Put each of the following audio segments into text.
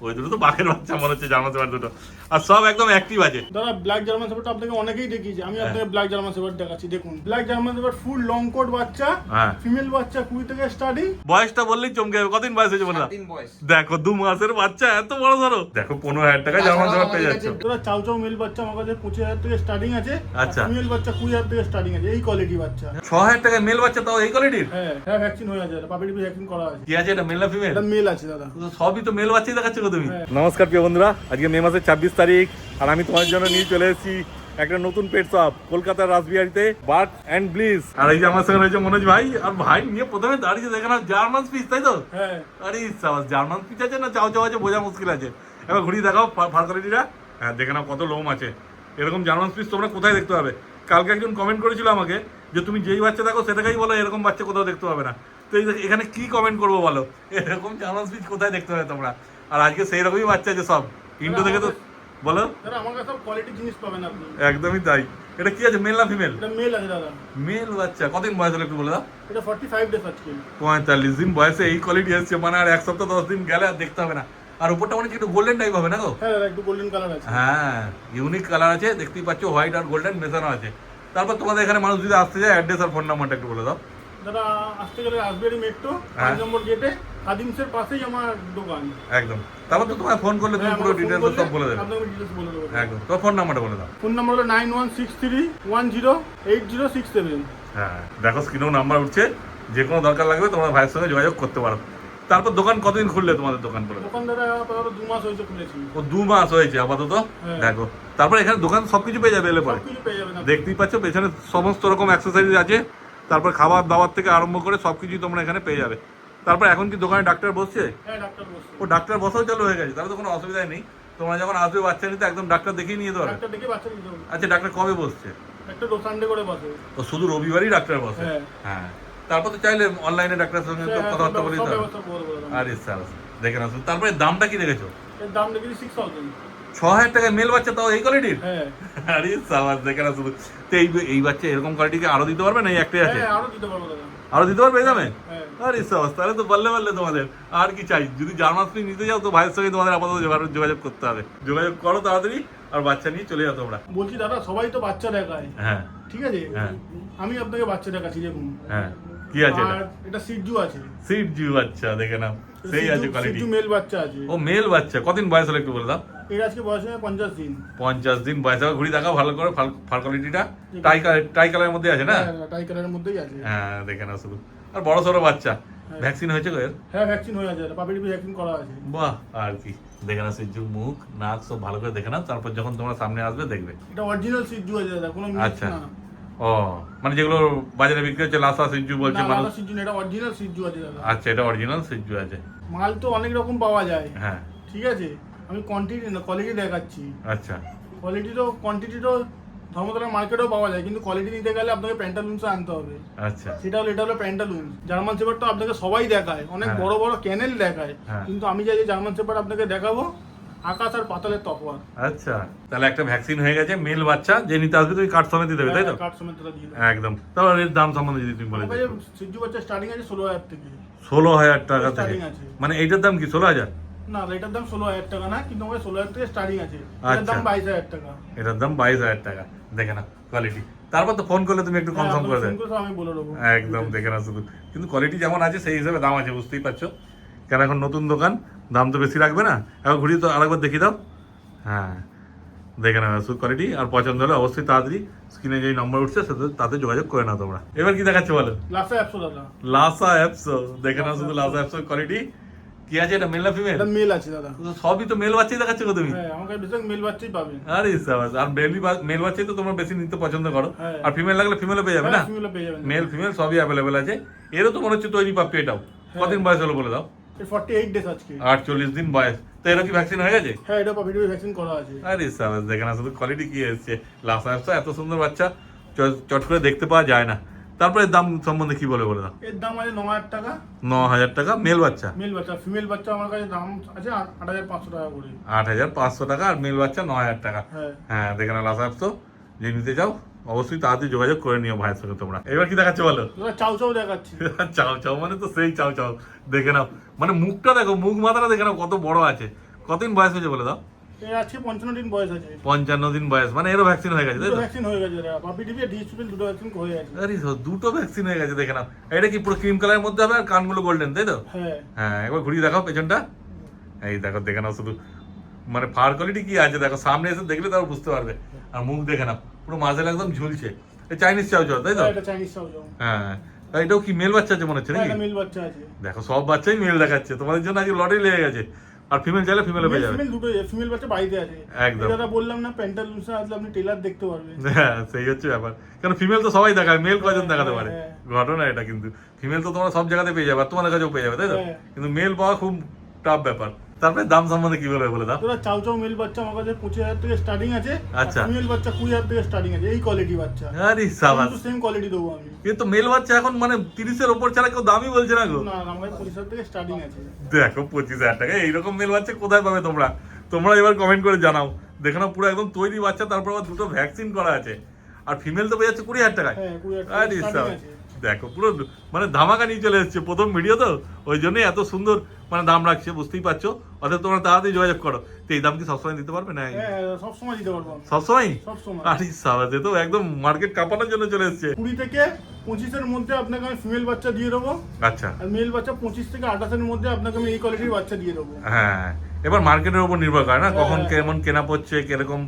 ওই দুটো তো বাঘের বাচ্চা মনে হচ্ছে, জার্মান শেপার্ড দুটো, আর সব একদম অ্যাক্টিভ আছে। দাদা ব্ল্যাক জার্মান শেপার্ড আপনাকে অনেকেই দেখিয়েছে, আমি আপনাকে ব্ল্যাক জার্মান শেপার্ড দেখাচ্ছি। দেখুন black German shepherd full long coat বাচ্চা, ফিমেল বাচ্চা 20 থেকে স্টার্টিং। বয়সটা বললেই চমকে যাবে, কতদিন বয়স হয়েছে বলে? 3 বয়স। দেখো 2 মাসের বাচ্চা, এত বড় ধরো। দেখো 15,000 টাকা জার্মান শেপার্ড পেয়ে যাচ্ছে। দাদা চাউ চাউ মেল বাচ্চা আমার কাছে 25,000 থেকে স্টার্টিং আছে। আচ্ছা। ফিমেল বাচ্চা 20,000 থেকে স্টার্টিং আছে, এই কোয়ালিটি বাচ্চা। 6,000 টাকা মেল বাচ্চা, তাও এই কোয়ালিটির? হ্যাঁ ভ্যাকসিন হয়ে আছে, পাপিটি ভ্যাকসিন করা আছে। কি আছে এটা, মেল না ফিমেল? এটা মেল আছে দাদা। সবই তো মেল বাচ্চাই দেখাচ্ছ তুমি। নমস্কার প্রিয় বন্ধুরা, আজকে মে মাসের 26 তারিখ, আর আমি তোমার জন্য নিয়ে চলে এসেছি একটা নতুন পেট শপ কলকাতার রাসবিহারিতে, বার্ড এন্ড ব্লিস। আর এই যে আমার সঙ্গে রয়েছে মনোজ ভাই, আর ভাই নিয়ে প্রথমে দাঁড়িয়ে দেখে না জার্মান স্পিচ, তাই তো? আরে সাবাস, জার্মান স্পিচ আছে না চাও চাও আছে, বোঝা মুশকিল আছে। এবার ঘুরিয়ে দেখাও ফার কোয়ালিটিটা। হ্যাঁ দেখে নাও কত লোম আছে। এরকম জার্মান স্পিচ তোমরা কোথায় দেখতে পাবে? কালকে একজন কমেন্ট করেছিল আমাকে যে তুমি যেই বাচ্চা দেখো সেটাকেই বলো, এরকম বাচ্চা কোথাও দেখতে পাবে না। তো এখানে কি কমেন্ট করবো বলো, এরকম জার্মান স্পিচ কোথায় দেখতে পাবে তোমরা? আর আজকে সেই রকমই বাচ্চা আছে সব, ইন্ডো থেকে তো বলো। দাদা আমার কাছে সব কোয়ালিটি জিনিস পাবেন আপনি। একদমই তাই। এটা কি আছে, মেল না ফিমেল? এটা মেল আছে দাদা। মেল বাচ্চা, কতদিন বয়স হলো একটু বলে দাও? এটা 45 ডেজ আজকে। 45 দিন বয়সে এই কোয়ালিটি আসছে, মানে আর 1 সপ্তাহ 10 দিন গেলে আর দেখতে হবে না। আর উপরটা মানে একটু গোল্ডেন টাইপ হবে না গো? হ্যাঁ দাদা একটু গোল্ডেন কালার আছে। হ্যাঁ ইউনিক কালার আছে, দেখতেই পাচ্ছ হোয়াইট আর গোল্ডেন মেশানো আছে। তারপর তোমাদের এখানে মানুষ যদি আসতে যায়, অ্যাড্রেস আর ফোন নাম্বারটা একটু বলে দাও। দাদা আসতে গেলে রাসবিহারি মেট্রো 5 নম্বর গেটে খাদিমসের পাশেই আমার দোকান। একদম। তারপর তো তোমায় ফোন করলে তুমি পুরো ডিটেইলস সব বলে দেবে। আপনাকে ডিটেইলস বলে দেবো। একদম। তো ফোন নাম্বারটা বলে দাও। ফোন নাম্বার হলো 9163108067। হ্যাঁ দেখো স্ক্রিনেও নাম্বার উঠছে, যে কোনো দরকার লাগবে তোমরা ভাইয়ের সঙ্গে যোগাযোগ করতে পারো। তারপর দোকান কতদিন খুললে তোমাদের দোকান করে? দোকান দাদা আপাতত 2 মাস হয়েছে খুলেছি। ও 2 মাস হয়েছে আপাতত। দেখো তারপর এখানে দোকান সবকিছু পেয়ে যাবে এলে পরে। সবকিছু পেয়ে যাবেন। দেখতেই পাচ্ছ পেছনে সমস্ত রকম অ্যাক্সেসরিজ আছে, তারপর খাবার দাবার থেকে আরম্ভ করে সবকিছুই তোমরা এখানে পেয়ে যাবে। তারপর এখন কি দোকানে ডাক্তার বসছে? হ্যাঁ ডাক্তার বসছে। ও ডাক্তার বসাও চালু হয়ে গেছে, তাহলে তো কোনো অসুবিধাই নেই। তোমরা যখন আসবে বাচ্চা নিতে একদম ডাক্তার দেখিয়ে নিয়ে যেতে পারবে। ডাক্তার দেখে বাচ্চা নিতে হবে। আচ্ছা ডাক্তার কবে বসছে? ডাক্তার সানডে করে বসে। ও শুধু রবিবারই ডাক্তার বসে? হ্যাঁ। তারপর তো চাইলে অনলাইনে ডাক্তারের সঙ্গে তো কথাবার্তা বলি তো। আরে স্যার দেখে না, তারপরে দামটা কি রেখেছো? এর দাম দেখেছি 6000। 6,000 টাকায় মেল বাচ্চা, তাও এই কোয়ালিটির? হ্যাঁ। আরে সাবাস, দেখে না শুধু। তো এই বাচ্চা এরকম কোয়ালিটিকে আরো দিতে পারবে না? এই একটাই আছে? হ্যাঁ আরো দিতে পারবো দাদা। আরো দিতে পারবে এই দামে? হ্যাঁ। আরে সাবাস, তাহলে তো বললে তোমাদের আর কি চাই। যদি জার্মান স্পিচ নিতে যাও তো ভাইয়ের সঙ্গে তোমাদের আপাতত যোগাযোগ করতে হবে। যোগাযোগ করো তাড়াতাড়ি, আর বাচ্চা নিয়ে চলে যাও তোমরা। বলছি দাদা সবাই তো বাচ্চা দেখায়। হ্যাঁ ঠিক আছে। হ্যাঁ। আমি আপনাকে বাচ্চা দেখাচ্ছি দেখুন। হ্যাঁ কি আছে এটা? আর এটা সিজু আছে। সিট জিউ বাচ্চা, দেখে নাও সেই আছে কোয়ালিটি। সিজু মেল বাচ্চা আছে। ও মেল বাচ্চা, কদিন বয়স হলো একটু বলে দাও? এর আজকে বয়স হয়ে 50 দিন। 50 দিন বয়স। ঘুরি দেখাও ভালো করে, ফার কোয়ালিটিটা টাই কালারের মধ্যে আছে না? হ্যাঁ টাই কালারের মধ্যেই আছে। হ্যাঁ দেখে নাও শুধু। আর বড় সড়ো বাচ্চা, ভ্যাকসিন হয়েছে গো এর? হ্যাঁ ভ্যাকসিন হয়ে আছে, পাপিটি ভ্যাকসিন করা আছে। বাহ, আর কি দেখে নাও সিজু মুখ নাক সব ভালো করে দেখে নাও, তারপর যখন তোমরা সামনে আসবে দেখবে। এটা অরিজিনাল সিজু আছে দাদা, কোনো মিক্স আচ্ছা। না। ও মানে যেগুলো বাজারে বিক্রি হচ্ছে লাসা সিজু বলছে না মানুষ। লাসা সিজু না, এটা অরিজিনাল সিজু আছে দাদা। আচ্ছা এটা অরিজিনাল সিজু আছে। মাল তো অনেক রকম পাওয়া যায়। হ্যাঁ ঠিক আছে, আমি কোয়ান্টিটি না কোয়ালিটি দেখাচ্ছি। আচ্ছা কোয়ান্টিটি তো ধর্মতলা মার্কেটেও পাওয়া যায়, কিন্তু কোয়ালিটি নিতে গেলে আপনাকে প্যান্টালুন্স আনতে হবে। আচ্ছা এটা হলো প্যান্টালুন্স। জার্মান শেপার্ড তো আপনাকে সবাই দেখায়, অনেক বড় বড় ক্যানেল দেখায়, কিন্তু আমি চাই যে জার্মান শেপার্ড আপনাকে দেখাবো আকাশ আর পাতালের তফাৎ। আচ্ছা তাহলে একটা ভ্যাকসিন হয়ে গেছে, মেল বাচ্চা যে নিতে আসবে তুমি কার্ড সমেত দিতে হবে, তাই তো? কার্ড সমেত দিয়ে দেবো। একদম। তাহলে এর দাম সম্বন্ধে যদি তুমি বলে আমার দিও। কাছে সিজু বাচ্চা স্টার্টিং আছে 16000 থেকে। 16,000 টাকা থেকে? স্টার্টিং আছে। মানে এইটার দাম কি 16,000? না এটার দাম 16000 টাকা না, কিন্তু আমার 16000 থেকে স্টার্টিং আছে। এটার দাম 22000 টাকা। এটার দাম 22,000 টাকা। দেখে না কোয়ালিটি। তারপর তো ফোন করলে তুমি একটু কনফার্ম করে দেবে। আমি বলে দেবো। একদম দেখে না শুধু। কিন্তু কোয়ালিটি যেমন আছে সেই হিসাবে দাম আছে, বুঝতেই পারছো। কেন এখন নতুন দোকান, দাম তো বেশি রাখবে না। এখন ঘুরিয়ে তো আরেকবার দেখিয়ে দাও। হ্যাঁ দেখে না শুধু কোয়ালিটি। আর পছন্দ হলে অবশ্যই তাড়াতাড়ি স্ক্রিনে যেই নম্বর উঠছে তাতে যোগাযোগ করে নাও তোমরা। এবার কি দেখাচ্ছে বলো? লাসা অ্যাপসো দাদা। লাসা অ্যাপসো, দেখে নাও শুধু লাসা অ্যাপসোর কোয়ালিটি। কি আছে এটা, মেল না ফিমেল? এটা মেল আছে দাদা। সবই তো মেল বাচ্চাই দেখাচ্ছ গো তুমি। হ্যাঁ আমার কাছে বেশিরভাগ মেল বাচ্চাই পাবেন। আরে সাবাস। আর মেল বাচ্চাই তো তোমরা বেশি নিতে পছন্দ করো। হ্যাঁ। আর ফিমেল লাগলে ফিমেলও পেয়ে যাবে না? ফিমেলও পেয়ে যাবেন। মেল ফিমেল সবই অ্যাভেলেবেল আছে। এরও তো মনে হচ্ছে তৈরি পাপ্পি এটাও। কদিন বয়স হলো বলে দাও? 48 ডেজ আজকে। 48 দিন বয়স। তো এরও কি ভ্যাকসিন হয়ে গেছে? হ্যাঁ এটা পাপিটি ভ্যাকসিন করা আছে। আরে সাবাস, দেখে না শুধু কোয়ালিটি কি এসছে। লাসা অ্যাপসো এত সুন্দর বাচ্চা চট করে দেখতে পাওয়া যায় না। তারপরে দাম সম্বন্ধে কি বলে দাও? এর দাম আছে 9000 টাকা। 9,000 টাকা মেল বাচ্চা? মেল বাচ্চা। ফিমেল বাচ্চা আমার কাছে দাম আছে 8500 টাকা করে। 8,500 টাকা। আর মেল বাচ্চা 9,000 টাকা। হ্যাঁ দেখে না লাসা অ্যাপসো যে নিতে চাও অবশ্যই তাড়াতাড়ি যোগাযোগ করে নিও ভাইয়ের সঙ্গে তোমরা। এবার কি দেখাচ্ছে বলো? চাউ চাউ দেখাচ্ছি। চাও চাও মানে তো সেই চাও চাও। দেখে নাও মানে মুখটা দেখো, মুখ মাথাটা দেখে নাও কত বড় আছে। কতদিন বয়স হয়েছে বলে দাও? এর আজকে 55 দিন বয়স আছে। 55 দিন বয়স, মানে এরও ভ্যাকসিন হয়ে গেছে তাই তো? ভ্যাকসিন হয়ে গেছে, পাপি টিপি আর ডিএসপি দুটো ভ্যাকসিন হয়ে গেছে। আরে দুটো ভ্যাকসিন হয়ে গেছে, দেখে নাও। এটা কি পুরো ক্রিম কালারের মধ্যে হবে আর কানগুলো গোল্ডেন তাই তো? হ্যাঁ হ্যাঁ, একবার ঘুরিয়ে দেখাও পেছনটা। এই দেখো, দেখে নাও শুধু, মানে ফার কোয়ালিটি কি আছে দেখো, সামনে এসে দেখলে তাও বুঝতে পারবে। আর মুখ দেখে নাও, পুরো মাঝেল একদম ঝুলছে। এই চাইনিজ চাও চাও তাই তো? এটা চাইনিজ চাও চাও। হ্যাঁ, আর এটাও কি মেল বাচ্চা আছে মনে হচ্ছে নাকি? এটা মেল বাচ্চা আছে। দেখো সব বাচ্চাই মেল দেখাচ্ছে, তোমাদের জন্য আজকে লটারি লেগে গেছে। আর ফিমেল চাইলে ফিমেলও পেয়ে যাবে। ফিমেল দুটোই, ফিমেল বাচ্চা বাড়িতে আছে। একদম। দাদা বললাম না, প্যান্টালুন্সে আসলে আপনি টেলার দেখতে পারবেন। হ্যাঁ, সেই হচ্ছে ব্যাপার। কারণ ফিমেল তো সবাই দেখায়, মেল কজন দেখাতে পারে? হ্যাঁ। ঘটনা এটা কিন্তু। ফিমেল তো তোমরা সব জায়গাতে পেয়ে যাবে, আর তোমাদের কাছেও পেয়ে যাবে তাই তো? হ্যাঁ। কিন্তু মেল পাওয়া খুব টাফ ব্যাপার। তারপরে দাম সম্বন্ধে কি বলে দাও? তোরা চাও চাও মেল বাচ্চা আমার কাছে 25,000 থেকে স্টার্টিং আছে। আচ্ছা। ফিমেল বাচ্চা 20,000 থেকে স্টার্টিং আছে, এই কোয়ালিটি বাচ্চা। আরে সাবাস, কিন্তু সেম কোয়ালিটি দেবো আমি। কিন্তু মেল বাচ্চা এখন মানে 30-এর ওপর ছাড়া কেউ দামই বলছে না গো। না আমার কাছে 25,000 থেকে স্টার্টিং আছে। দেখো 25,000 টাকা এইরকম মেল বাচ্চা কোথায় পাবে তোমরা? তোমরা এবার কমেন্ট করে জানাও। দেখো না, পুরো একদম তৈরি বাচ্চা, তারপর আবার দুটো ভ্যাকসিন করা আছে। আর ফিমেল তো পেয়ে যাচ্ছে 20,000 টাকায়। হ্যাঁ 20,000 আরে থেকে স্টার্টিং আছে। দেখো পুরো মানে ধামাকা নিয়ে চলে এসেছে, প্রথম ভিডিও তো ওই জন্যই এত সুন্দর মানে দাম রাখছে, বুঝতেই পারছো। অর্থাৎ তোমরা তাড়াতাড়ি যোগাযোগ করো। তো এই দাম কি সবসময় দিতে পারবে না? হ্যাঁ সব সময় দিতে পারবো আমি। সবসময়? সবসময়। আরে সাবাস, এ তো একদম মার্কেট কাঁপানোর জন্য চলে এসেছে। 20 থেকে 25-এর মধ্যে আপনাকে আমি ফিমেল বাচ্চা দিয়ে দেবো। আচ্ছা। আর মেল বাচ্চা 25 থেকে 28-এর মধ্যে আপনাকে আমি এই কোয়ালিটির বাচ্চা দিয়ে দেবো। হ্যাঁ, এবার মার্কেটের উপর নির্ভর করে না, কখন হ্যাঁ। কেমন কেনা পড়ছে, কিরকম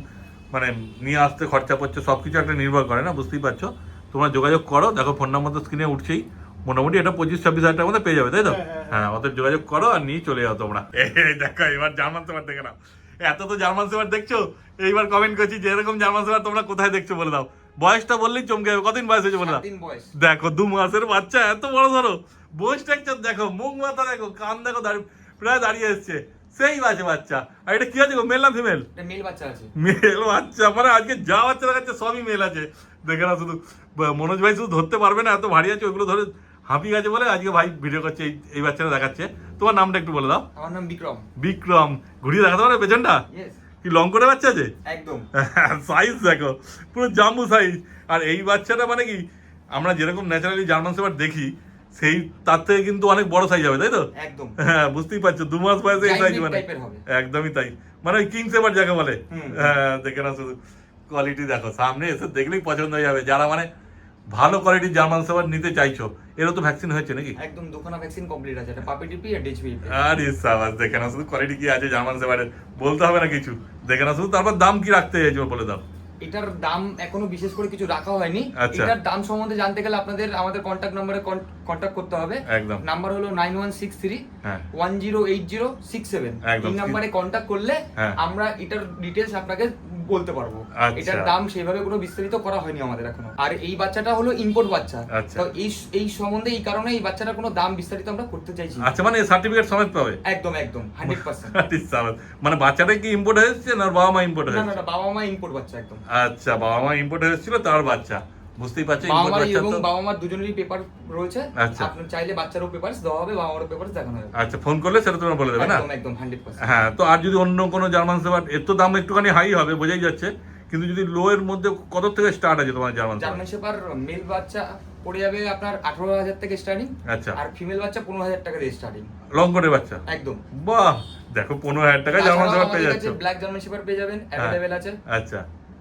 মানে নিয়ে আসতে খরচা পড়ছে, সবকিছু একটা নির্ভর করে না, বুঝতেই পারছো। তোমরা যোগাযোগ করো, দেখো ফোন নাম্বার তো স্ক্রিনে উঠছেই। মোটামুটি এটা 25-26 হাজার টাকার মধ্যে পেয়ে যাবে তাই তো? হ্যাঁ, হ্যাঁ, হ্যাঁ, ওদের যোগাযোগ করো আর নিয়ে চলে যাও তোমরা। এই দেখো এবার জার্মান শেফার্ড দেখে নাও। এত তো জার্মান শেফার্ড দেখছো, এইবার কমেন্ট করছি যে এরকম জার্মান শেফার্ড তোমরা কোথায় দেখছো বলে দাও। বয়সটা বললেই চমকে যাবে। কতদিন বয়স হয়েছে বলে দাও? 7 দিন বয়স। দেখো 2 মাসের বাচ্চা, এত বড় ধরো বয়স টেকচার দেখো, মুখ মাথা দেখো, কান দেখো, প্রায় দাঁড়িয়ে এসছে, সেই বাজে বাচ্চা। আর এটা কি আছে গো, মেল না ফিমেল? এটা মেল বাচ্চা আছে। মেল বাচ্চা, মানে আজকে যা বাচ্চা দেখাচ্ছে সবই মেল আছে। দেখে না, শুধু মনোজ ভাই শুধু ধরতে পারবে না, এত ভারী আছে, ওইগুলো ধরে হাঁপিয়ে গেছে বলে আজকে ভাই ভিডিও করছে, এই বাচ্চাটা দেখাচ্ছে। তোমার নামটা একটু বলে দাও। আমার নাম বিক্রম। বিক্রম। ঘুরিয়ে দেখাতে পারবে পেছনটা? ইয়েস, কি লং করে বাচ্চা আছে? একদম। সাইজ দেখো, পুরো জাম্বু সাইজ। আর এই বাচ্চাটা মানে কি, আমরা যেরকম ন্যাচারালি জার্মান শেফার্ড দেখি সেই তার থেকে কিন্তু অনেক বড় সাইজ হবে তাই তো? একদম। হ্যাঁ, বুঝতেই পারছো 2 মাস বয়সে এই সাইজ, Giant মানে type-এর হবে। একদমই তাই, মানে ওই কিং শেফার্ড যাকে বলে। হুম। হ্যাঁ, দেখে না, শুধু কোয়ালিটি দেখো, সামনে এসে দেখলেই পছন্দ হয়ে যাবে। যারা মানে ভালো কোয়ালিটির জার্মান শেফার্ড নিতে চাইছো, এরও তো ভ্যাকসিন হয়েছে নাকি? একদম দুখানা ভ্যাকসিন কমপ্লিট আছে, এটা পাপি টিপি আর ডিএইচপি। আরে সাবাস, দেখে না শুধু কোয়ালিটি কি আছে জার্মান শেফার্ডের, বলতে হবে না কিছু। দেখে না শুধু, তারপর দাম কি রাখতে চাইছো বলে দাও। এটার দাম এখনো বিশেষ করে কিছু রাখা হয়নি। আচ্ছা। এটার দাম সম্বন্ধে জানতে গেলে আপনাদের আমাদের কন্ট্যাক্ট নম্বরে কন্ট্যাক্ট করতে হবে। একদম। নাম্বার হলো 9163 হ্যাঁ। 108067। একদম। এই নাম্বারে কন্ট্যাক্ট করলে হ্যাঁ। আমরা এটার ডিটেইলস আপনাকে বলতে পারবো। আচ্ছা। এটার দাম সেভাবে কোনো বিস্তারিত করা হয়নি আমাদের এখনো। আর এই বাচ্চাটা হলো ইম্পোর্ট বাচ্চা। আচ্ছা। তো এই সম্বন্ধে এই কারণে এই বাচ্চাটার কোনো দাম বিস্তারিত আমরা করতে চাইছি না। আচ্ছা, মানে সার্টিফিকেট সমেত পাবে? একদম একদম 100%। আরে সাবাস, মানে বাচ্চাটা কি ইম্পোর্ট হয়েছে না বাবা মা ইম্পোর্ট না হয়েছে? না না, বাবা মা ইম্পোর্ট বাচ্চা একদম। আচ্ছা, বাবা মা ইম্পোর্ট হয়েছিল তার বাচ্চা, বুঝতেই পারছো। বাবা ইম্পোর্ট মা বাচ্চা এবং তো। বাবা মার দুজনেরই পেপার রয়েছে। আচ্ছা। আপনি চাইলে বাচ্চারও পেপারস দেওয়া হবে, বাবা মারও পেপারস দেখানো হবে। আচ্ছা, ফোন করলে সেটা তোমরা বলে দেবে না? একদম একদম 100%। হ্যাঁ, তো আর যদি অন্য কোনো জার্মান শেফার্ড, এর তো দাম একটুখানি হাই হবে বোঝাই যাচ্ছে, কিন্তু যদি লো এর মধ্যে কত থেকে স্টার্ট আছে তোমার German shepherd? German shepherd male বাচ্চা পড়ে যাবে আপনার 18,000 থেকে স্টার্টিং। আচ্ছা। আর ফিমেল বাচ্চা 15,000 টাকা দিয়ে স্টার্টিং। লং কোটের বাচ্চা? একদম। বাহ, দেখো 15,000 টাকায় জার্মান শেফার্ড পেয়ে যাচ্ছ। ব্ল্যাক জার্মান শেপার পেয়ে যাবেন, অ্যাভেলেবেল আছে। আচ্ছা,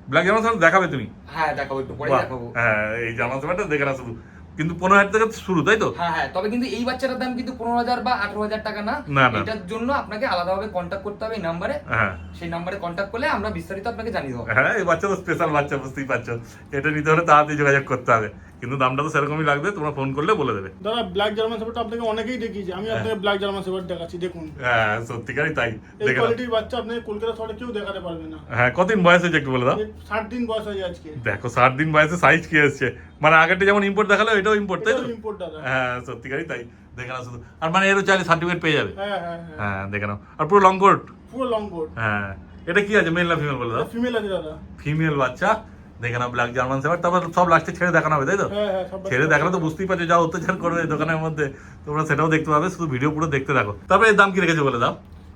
ব্ল্যাক জার্মান শেফার্ড দেখাবে তুমি? হ্যাঁ দেখাবো, একটু পরে বাহ, দেখাবো। হ্যাঁ, এই জার্মান শেফার্ডটা দেখে না শুধু, কিন্তু 15,000 টাকা শুরু তাই তো? হ্যাঁ হ্যাঁ, তবে কিন্তু এই বাচ্চাটার দাম কিন্তু 15,000 বা 18,000 টাকা না। না, না। এটার জন্য আপনাকে আলাদাভাবে কন্ট্যাক্ট করতে হবে এই নাম্বারে। হ্যাঁ সেই নাম্বারে কন্ট্যাক্ট করলে আমরা বিস্তারিত আপনাকে জানিয়ে দেবো। হ্যাঁ, এই বাচ্চা তো স্পেশাল বাচ্চা, বুঝতেই পারছো। এটা নিতে হলে তাড়াতাড়ি যোগাযোগ করতে হবে, কিন্তু দামটা তো সেরকমই লাগবে, তোমরা ফোন করলে বলে দেবে। দাদা ব্ল্যাক জার্মান শেফার্ড আপনাকে অনেকেই দেখিয়েছে, আমি আপনাকে ব্ল্যাক জার্মান শেফার্ড দেখাচ্ছি, দেখুন। হ্যাঁ, সত্যিকারই তাই। এই দেখে নাও। কোয়ালিটির বাচ্চা আপনাকে কলকাতা শহরে কেউ দেখাতে পারবে না। হ্যাঁ, কতদিন বয়স হয়েছে একটু বলে দাও। 60 দিন বয়স হয়ে আজকে। দেখো 60 দিন বয়সে সাইজ কি এসছে, মানে আগেরটা যেমন ইম্পোর্ট দেখালো এটাও ইম্পোর্ট তাই তো? ইম্পোর্ট দাদা। হ্যাঁ, সত্যিকারই তাই। দেখে নাও শুধু, আর মানে এরও চাইলে সার্টিফিকেট পেয়ে যাবে। হ্যাঁ হ্যাঁ হ্যাঁ, হ্যাঁ, দেখে নাও। আর পুরো লং কোট? পুরো লং কোট। হ্যাঁ, এটা কি আছে, মেল না ফিমেল বলে দাও? ফিমেল আছে দাদা। ফিমেল বাচ্চা, দেখে নাও ব্ল্যাক জার্মান শেফার্ড। তারপর সব লাস্টে ছেড়ে দেখানো হবে তাই তো? হ্যাঁ হ্যাঁ, সব ছেড়ে দেখালে তো বুঝতেই পারছো যা অত্যাচার করবে এই দোকানের মধ্যে, তোমরা সেটাও দেখতে পাবে, শুধু ভিডিও পুরো দেখতে থাকো। তারপরে এর দাম কি রেখেছে বলে দাও।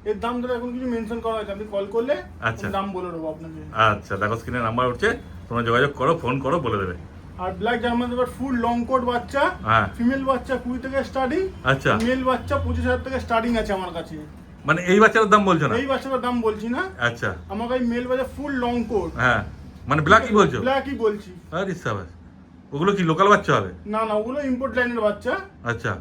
এর দাম দাদা এখন কিছু মেনশন করা হয়েছে, আপনি কল করলে আচ্ছা। দাম বলে দেবো আপনাকে। আচ্ছা, দেখো স্ক্রিনে নাম্বার উঠছে, তোমরা যোগাযোগ করো, ফোন করো, বলে দেবে। আর black German shepherd full long coat বাচ্চা, হ্যাঁ। ফিমেল বাচ্চা 20 থেকে স্টার্টিং। আচ্ছা। মেল বাচ্চা 25,000 থেকে স্টার্টিং আছে আমার কাছে। মানে এই বাচ্চাটার দাম বলছো না? এই বাচ্চাটার দাম বলছি না, আচ্ছা আমার কাছে মেল বাজার ফুল লং কোট। হ্যাঁ মানে ব্ল্যাকই বলছো? ব্ল্যাকই বলছি। আরে সাবাস, ওগুলো কি লোকাল বাচ্চা হবে? না না, ওগুলো ইম্পোর্ট লাইনের বাচ্চা, আচ্ছা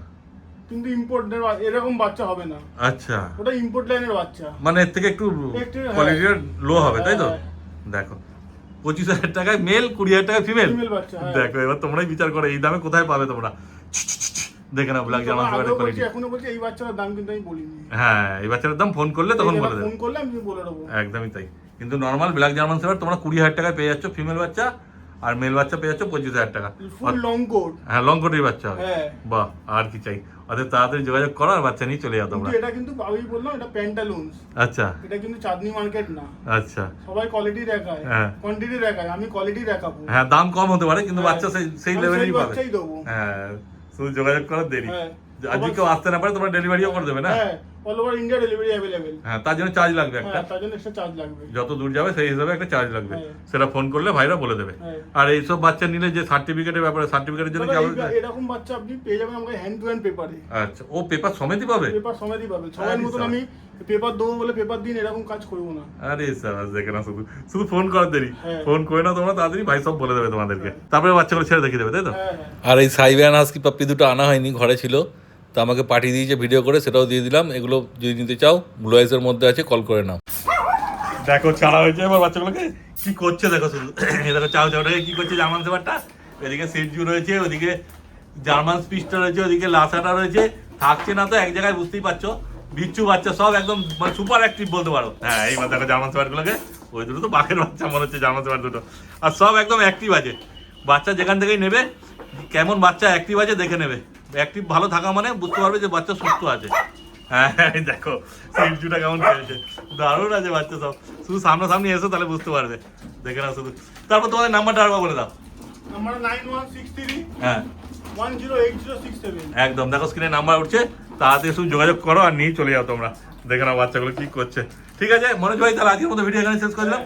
কিন্তু ইম্পোর্টের এরকম বাচ্চা হবে না। আচ্ছা, ওটা ইম্পোর্ট লাইনের বাচ্চা, মানে এর থেকে একটু হ্যাঁ। কোয়ালিটির লো হবে তাই তো? হ্যাঁ। দেখো 25,000 টাকায় মেল, 20,000 টাকায় ফিমেল। ফিমেল বাচ্চা, হ্যাঁ। দেখো এবার তোমরাই বিচার করো এই দামে কোথায় পাবে তোমরা। দেখে নাও ব্ল্যাক জার্মান শেপার্ডের কোয়ালিটি। এখনো বলছি এই বাচ্চাটার দাম কিন্তু আমি বলিনি। হ্যাঁ এই বাচ্চাটার দাম ফোন করলে তখন বলে দেবে। ফোন করলে আমি বলে দেবো। একদমই তাই। কিন্তু নর্মাল ব্ল্যাক জার্মান শেপার্ড তোমরা 20,000 টাকায় পেয়ে যাচ্ছ ফিমেল বাচ্চা, আর মেল বাচ্চা পেয়ে যাচ্ছ 25,000 টাকা। Full long coat. হ্যাঁ লং কোটের বাচ্চা হবে। হ্যাঁ। বাহ, আর কি চাই? অর্থাৎ তাড়াতাড়ি যোগাযোগ করো আর বাচ্চা নিয়ে চলে যাও তোমরা। কিন্তু এটা কিন্তু আমি বললাম এটা প্যান্টালুন্স। আচ্ছা এটা কিন্তু চাঁদনি মার্কেট না। আচ্ছা সবাই কোয়ালিটি দেখায়, হ্যাঁ। কোয়ান্টিটি দেখায়, আমি কোয়ালিটি দেখাবো। হ্যাঁ দাম কম হতে পারে কিন্তু হ্যাঁ। বাচ্চা সেই আমি লেভেলই সেই পাবে। বাচ্চাই দেবো। হ্যাঁ শুধু যোগাযোগ করার দেরি। হ্যাঁ। আজকে কেউ আসতে না পারে তোমরা ডেলিভারিও করে দেবে না? হ্যাঁ, all over India delivery available. হ্যাঁ তার জন্য চার্জ লাগবে একটা। হ্যাঁ, তার জন্য এক্সট্রা চার্জ লাগবে। যত দূর যাবে সেই হিসাবে একটা চার্জ লাগবে, হ্যাঁ। সেটা ফোন করলে ভাইরা বলে দেবে। হ্যাঁ। আর এইসব বাচ্চা নিলে যে সার্টিফিকেটের ব্যাপারে, সার্টিফিকেটের জন্য কি আবেদন? এরকম বাচ্চা আপনি পেয়ে যাবেন আমাকে হ্যান্ড টু হ্যান্ড পেপারে। আচ্ছা ও পেপার সমেতই পাবে? পেপার সমেতই পাবে। সবার আরে মতন সাবাস। আমি পেপার দেবো বলে পেপার দিন এরকম কাজ করবো না। আরে সাবাস, দেখে না শুধু শুধু ফোন করার দেরি। হ্যাঁ। ফোন করে না তোমরা তাড়াতাড়ি, ভাই সব বলে দেবে তোমাদেরকে। তারপরে বাচ্চাগুলো ছেড়ে দেখিয়ে দেবে তাই তো? হ্যাঁ হ্যাঁ। আর এই সাইবেরিয়ান হাস্কি পাপ্পি দুটো আনা হয়নি, ঘরে ছিল, তো আমাকে পাঠিয়ে দিয়েছে ভিডিও করে, সেটাও দিয়ে দিলাম। এগুলো যদি নিতে চাও ব্লু আইসের মধ্যে আছে, কল করে নাও। দেখো ছাড়া হয়েছে এবার বাচ্চাগুলোকে কি করছে দেখো শুধু। দেখো চাও চাওটাকে কি করছে জার্মান শেপার্ডটা। এদিকে সিটজু রয়েছে, ওদিকে জার্মান স্পিচটা রয়েছে, ওদিকে লাসাটা রয়েছে। থাকছে না তো এক জায়গায়, বুঝতেই পারছো। বিচ্ছু বাচ্চা সব একদম মানে সুপার অ্যাক্টিভ বলতে পারো। হ্যাঁ এইবার দেখো জার্মান শেপার্ডগুলোকে, ওই দুটো তো বাঘের বাচ্চা মনে হচ্ছে জার্মান শেপার্ড দুটো। আর সব একদম অ্যাক্টিভ আছে। বাচ্চা যেখান থেকেই নেবে, কেমন বাচ্চা অ্যাক্টিভ আছে দেখে নেবে। অ্যাক্টিভ ভালো থাকা মানে বুঝতে পারবে যে বাচ্চা সুস্থ আছে। হ্যাঁ দেখো সিটজুটা কেমন খেয়েছে, দারুণ আছে বাচ্চা সব। শুধু সামনাসামনি এসো তাহলে বুঝতে পারবে, দেখে নাও শুধু। তারপর তোমাদের নাম্বারটা আরেকবার বলে দাও। নাম্বার 9163 হ্যাঁ 108067। একদম দেখো স্ক্রিনে নাম্বার উঠছে, তাড়াতাড়ি শুধু যোগাযোগ করো আর নিয়ে চলে যাও তোমরা। দেখে নাও বাচ্চাগুলো কি করছে। ঠিক আছে মনোজ ভাই, তাহলে আজকের মতো ভিডিও এখানে শেষ করলাম।